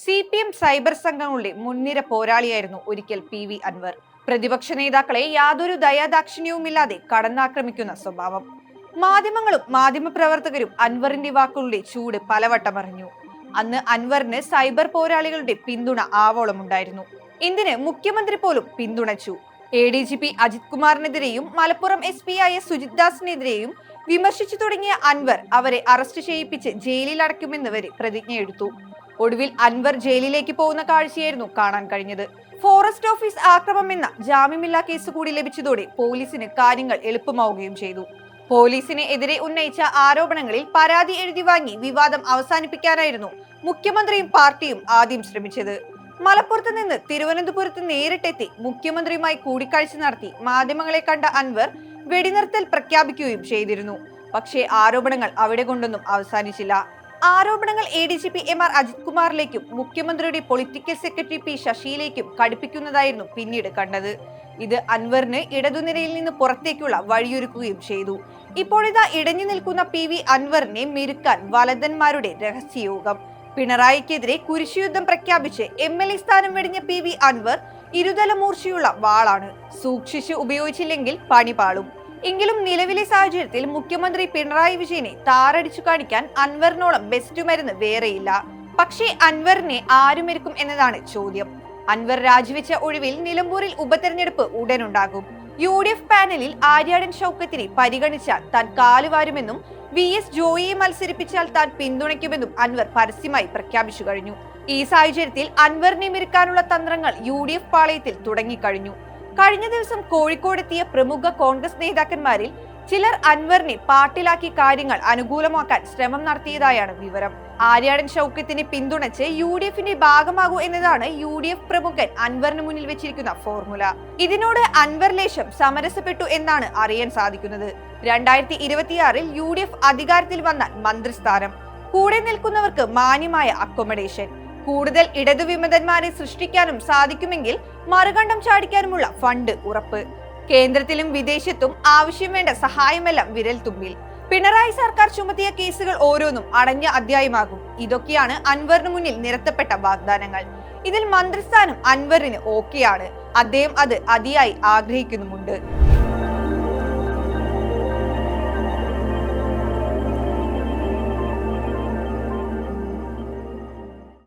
CPM cyber സംഘങ്ങളുടെ മുൻനിര പോരാളിയായിരുന്നു ഒരിക്കൽ PV അൻവർ. പ്രതിപക്ഷ നേതാക്കളെ യാതൊരു ദയാദാക്ഷിണ്യവുമില്ലാതെ കടന്നാക്രമിക്കുന്ന സ്വഭാവം. മാധ്യമങ്ങളും മാധ്യമപ്രവർത്തകരും അൻവറിന്റെ വാക്കുകളുടെ ചൂട് പലവട്ടം അറിഞ്ഞു. അന്ന് അൻവറിന് സൈബർ പോരാളികളുടെ പിന്തുണ ആവോളമുണ്ടായിരുന്നു. എന്തിന് മുഖ്യമന്ത്രി പോലും പിന്തുണച്ചു. ADGP അജിത് കുമാറിനെതിരെയും മലപ്പുറം SP ആയ സുജിത് ദാസിനെതിരെയും വിമർശിച്ചു തുടങ്ങിയ അൻവർ അവരെ അറസ്റ്റ് ചെയ്യിപ്പിച്ച് ജയിലിൽ അടയ്ക്കുമെന്ന് വരെ പ്രതിജ്ഞയെടുത്തു. ഒടുവിൽ അൻവർ ജയിലിലേക്ക് പോകുന്ന കാഴ്ചയായിരുന്നു കാണാൻ കഴിഞ്ഞത്. ഫോറസ്റ്റ് ഓഫീസ് ആക്രമണം എന്ന ജാമ്യമില്ലാ കേസ് കൂടി ലഭിച്ചതോടെ പോലീസിന് കാര്യങ്ങൾ എളുപ്പമാവുകയും ചെയ്തു. പോലീസിന് എതിരെ ഉന്നയിച്ച ആരോപണങ്ങളിൽ പരാതി എഴുതി വാങ്ങി വിവാദം അവസാനിപ്പിക്കാനായിരുന്നു മുഖ്യമന്ത്രിയും പാർട്ടിയും ആദ്യം ശ്രമിച്ചത്. മലപ്പുറത്ത് നിന്ന് തിരുവനന്തപുരത്ത് നേരിട്ടെത്തി മുഖ്യമന്ത്രിയുമായി കൂടിക്കാഴ്ച നടത്തി മാധ്യമങ്ങളെ കണ്ട അൻവർ വെടിനിർത്തൽ പ്രഖ്യാപിക്കുകയും ചെയ്തിരുന്നു. പക്ഷേ ആരോപണങ്ങൾ അവിടെ കൊണ്ടൊന്നും അവസാനിച്ചില്ല. ആരോപണങ്ങൾ ADGP MR അജിത് കുമാറിലേക്കും മുഖ്യമന്ത്രിയുടെ പൊളിറ്റിക്കൽ സെക്രട്ടറി P ശശിയിലേക്കും കടുപ്പിക്കുന്നതായിരുന്നു പിന്നീട് കണ്ടത്. ഇത് അൻവറിന് ഇടതുനിരയിൽ നിന്ന് പുറത്തേക്കുള്ള വഴിയൊരുക്കുകയും ചെയ്തു. ഇപ്പോഴിതാ ഇടഞ്ഞു നിൽക്കുന്ന PV അൻവറിനെ മെരുക്കാൻ വലതന്മാരുടെ രഹസ്യയോഗം. പിണറായിക്കെതിരെ കുരിശുയുദ്ധം പ്രഖ്യാപിച്ച് MLA സ്ഥാനം വെടിഞ്ഞ PV അൻവർ ഇരുതല മൂർച്ചയുള്ള വാളാണ്. സൂക്ഷിച്ച് ഉപയോഗിച്ചില്ലെങ്കിൽ പണി പാളും. എങ്കിലും നിലവിലെ സാഹചര്യത്തിൽ മുഖ്യമന്ത്രി പിണറായി വിജയനെ താറടിച്ചു കാണിക്കാൻ അൻവറിനോളം ബെസ്റ്റ് മരുന്ന് വേറെയില്ല. പക്ഷേ അൻവറിനെ ആരുമെരുക്കും എന്നതാണ് ചോദ്യം. അൻവർ രാജിവെച്ച ഒഴിവിൽ നിലമ്പൂരിൽ ഉപതെരഞ്ഞെടുപ്പ് ഉടനുണ്ടാകും. UDF പാനലിൽ ആര്യാടൻ ഷൗക്കത്തിനെ പരിഗണിച്ചാൽ താൻ കാലുവാരുമെന്നും VS ജോയിയെ മത്സരിപ്പിച്ചാൽ താൻ പിന്തുണയ്ക്കുമെന്നും അൻവർ പരസ്യമായി പ്രഖ്യാപിച്ചു കഴിഞ്ഞു. ഈ സാഹചര്യത്തിൽ അൻവറിനെ മെരുക്കാനുള്ള തന്ത്രങ്ങൾ UDF പാളയത്തിൽ തുടങ്ങിക്കഴിഞ്ഞു. കഴിഞ്ഞ ദിവസം കോഴിക്കോടെത്തിയ പ്രമുഖ കോൺഗ്രസ് നേതാക്കന്മാരിൽ ചിലർ അൻവറിനെ പാട്ടിലാക്കി കാര്യങ്ങൾ അനുകൂലമാക്കാൻ ശ്രമം നടത്തിയതായാണ് വിവരം. ആര്യാടൻ ഷൗക്കത്തിനെ പിന്തുണച്ച് UDFന്റെ ഭാഗമാകൂ എന്നതാണ് UDF പ്രമുഖൻ അൻവറിന് മുന്നിൽ വെച്ചിരിക്കുന്ന ഫോർമുല. ഇതിനോട് അൻവർ ലേശം സമരസപ്പെട്ടു എന്നാണ് അറിയാൻ സാധിക്കുന്നത്. 2026-ൽ UDF അധികാരത്തിൽ വന്നാൽ മന്ത്രിസ്ഥാനം, കൂടെ നിൽക്കുന്നവർക്ക് മാന്യമായ അക്കോമഡേഷൻ, കൂടുതൽ ഇടതുവിമതന്മാരെ സൃഷ്ടിക്കാനും സാധിക്കുമെങ്കിൽ മറുകണ്ഠം ചാടിക്കാനുമുള്ള ഫണ്ട് ഉറപ്പ്, കേന്ദ്രത്തിലും വിദേശത്തും ആവശ്യം വേണ്ട സഹായമെല്ലാം വിരൽ തുമ്പിൽ. പിണറായി സർക്കാർ ചുമത്തിയ കേസുകൾ ഓരോന്നും അടഞ്ഞ അധ്യായമാകും. ഇതൊക്കെയാണ് അൻവറിന് മുന്നിൽ നിരത്തപ്പെട്ട വാഗ്ദാനങ്ങൾ. ഇതിൽ മന്ത്രിസ്ഥാനം അൻവറിന് ഓക്കെയാണ്. അദ്ദേഹം അത് അതിയായി ആഗ്രഹിക്കുന്നുമുണ്ട്.